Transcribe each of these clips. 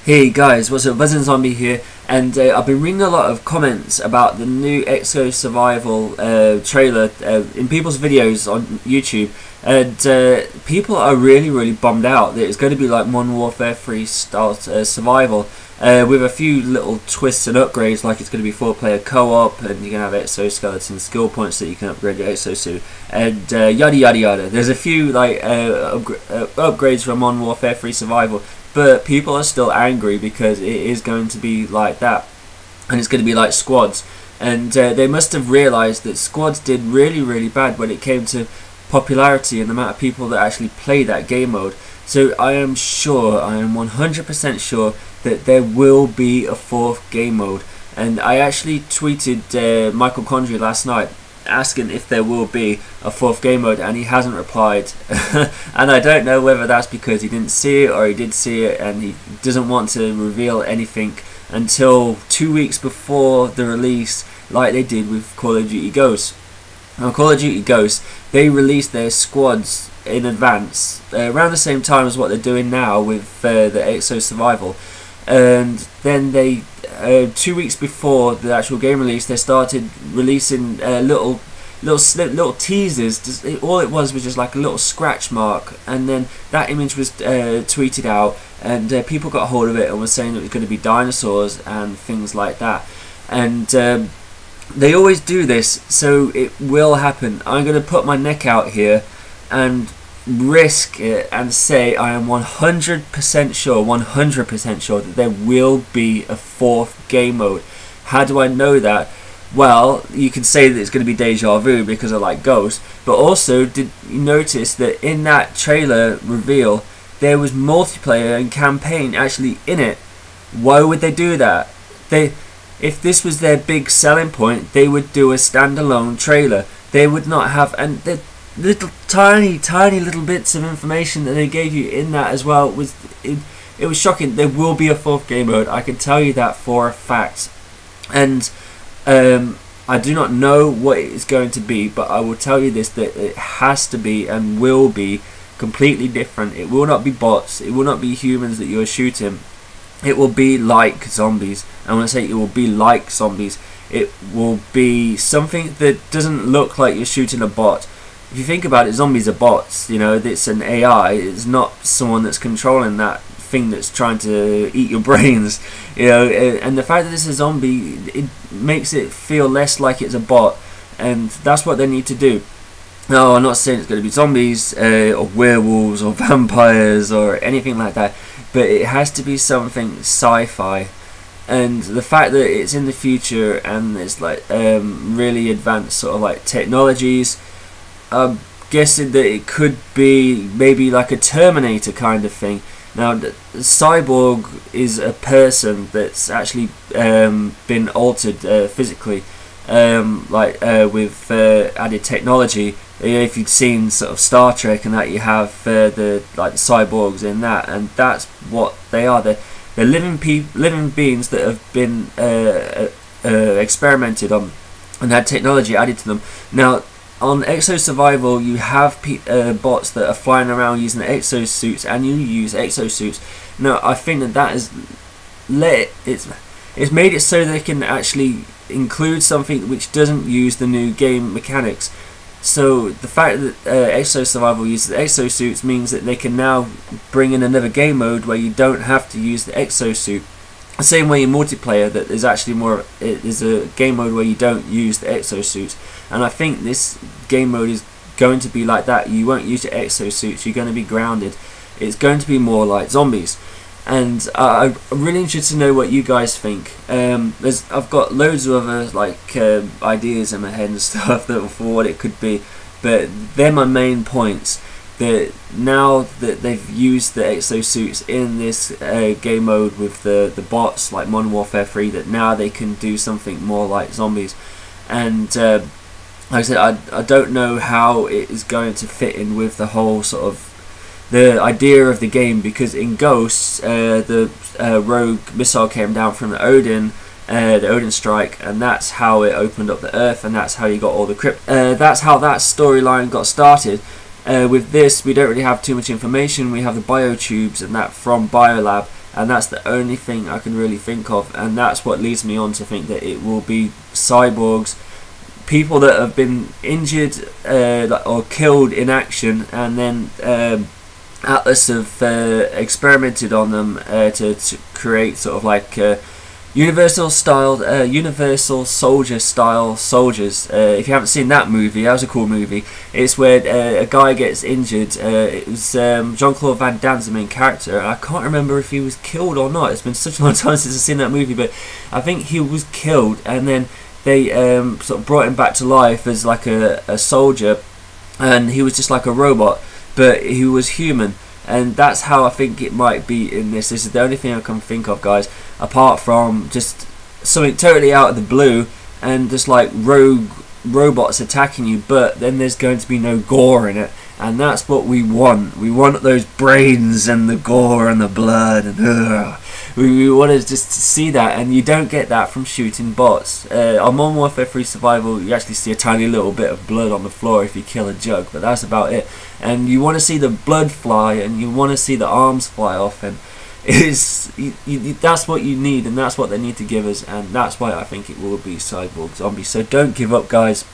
Hey guys, what's up? Zombie here, and I've been reading a lot of comments about the new Exo Survival trailer in people's videos on YouTube, and people are really bummed out that it's going to be like Modern Warfare 3 style survival, with a few little twists and upgrades, like it's going to be 4-player co-op, and you're going to have exoskeleton skill points that you can upgrade your exosuit, and yada yada yada. There's a few like upgrades from Modern Warfare 3 survival. But people are still angry because it is going to be like that, and it's going to be like squads. And they must have realised that squads did really bad when it came to popularity and the amount of people that actually play that game mode. So I am 100% sure that there will be a 4th game mode. And I actually tweeted Michael Condry last night asking if there will be a 4th game mode, and he hasn't replied. And I don't know whether that's because he didn't see it or he did see it and he doesn't want to reveal anything until 2 weeks before the release, like they did with Call of Duty Ghosts. Now Call of Duty Ghosts, they released their squads in advance around the same time as what they're doing now with the Exo Survival, and then they 2 weeks before the actual game release, they started releasing little teasers. All it was just like a little scratch mark, and then that image was tweeted out, and people got hold of it and were saying that it was going to be dinosaurs and things like that. And they always do this, so it will happen. I'm going to put my neck out here and risk it and say I am 100% sure that there will be a 4th game mode. How do I know that? Well, you can say that it's going to be deja vu because I like Ghosts, but also, did you notice that in that trailer reveal there was multiplayer and campaign actually in it? Why would they do that? If this was their big selling point, they would do a standalone trailer. They would not have, and the little tiny little bits of information that they gave you in that as well was it was shocking. There will be a 4th game mode, I can tell you that for a fact. And I do not know what it is going to be, but I will tell you this, that it has to be and will be completely different. It will not be bots, it will not be humans that you're shooting. It will be like zombies. And when I say it will be like zombies, it will be something that doesn't look like you're shooting a bot. If you think about it, zombies are bots, you know, it's an AI, it's not someone that's controlling that thing that's trying to eat your brains, you know. And the fact that it's a zombie, it makes it feel less like it's a bot, and that's what they need to do. No, I'm not saying it's going to be zombies or werewolves or vampires or anything like that, but it has to be something sci-fi. And the fact that it's in the future and it's like really advanced sort of like technologies, I'm guessing that it could be maybe like a Terminator kind of thing. Now, the cyborg is a person that's actually been altered physically, with added technology. If you've seen sort of Star Trek and that, you have the cyborgs in that, and that's what they are. They're living beings that have been experimented on and had technology added to them. Now, on Exo Survival, you have bots that are flying around using exosuits, and you use exosuits. Now, I think that is it's made it so they can actually include something which doesn't use the new game mechanics. So the fact that Exo Survival uses exosuits means that they can now bring in another game mode where you don't have to use the exosuit. The same way in multiplayer, that there's actually there's a game mode where you don't use the exosuits, and I think this game mode is going to be like that. You won't use your exosuits, you're going to be grounded. It's going to be more like zombies, and I'm really interested to know what you guys think. I've got loads of other ideas in my head and stuff for what it could be, but they're my main points. That now that they've used the exosuits in this game mode with the bots like Modern Warfare 3, that now they can do something more like zombies. And like I said, I don't know how it is going to fit in with the whole sort of the idea of the game, because in Ghosts the rogue missile came down from the Odin strike, and that's how it opened up the Earth, and that's how you got all the crypt. That's how that storyline got started. With this, we don't really have too much information. We have the biotubes and that from Biolab, and that's the only thing I can really think of, and that's what leads me on to think that it will be cyborgs, people that have been injured or killed in action, and then Atlas have experimented on them to create sort of like Universal Soldier style soldiers. If you haven't seen that movie, that was a cool movie. It's where a guy gets injured. It was Jean-Claude Van Damme's the main character. I can't remember if he was killed or not. It's been such a long time since I've seen that movie, but I think he was killed, and then they sort of brought him back to life as like a soldier, and he was just like a robot, but he was human. And that's how I think it might be in this. This is the only thing I can think of, guys, apart from just something totally out of the blue and just like rogue robots attacking you, but then there's going to be no gore in it, and that's what we want. We want those brains and the gore and the blood, and we want to just see that, and you don't get that from shooting bots. On Modern Warfare 3 Survival, you actually see a tiny little bit of blood on the floor if you kill a jug, but that's about it. And you want to see the blood fly, and you want to see the arms fly off, and that's what you need, and that's what they need to give us, and that's why I think it will be Cyborg Zombies. So don't give up, guys.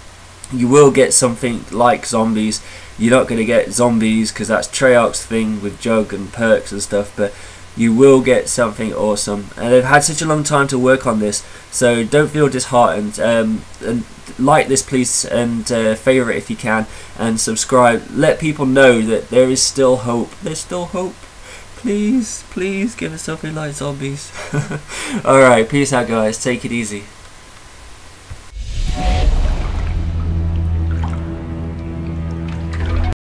You will get something like Zombies. You're not going to get Zombies because that's Treyarch's thing with Jug and perks and stuff, but you will get something awesome, and they've had such a long time to work on this, so don't feel disheartened. And like this, please, and favourite if you can, and subscribe. Let people know that there is still hope. There's still hope. Please, please give us something like Zombies. Alright, peace out, guys. Take it easy.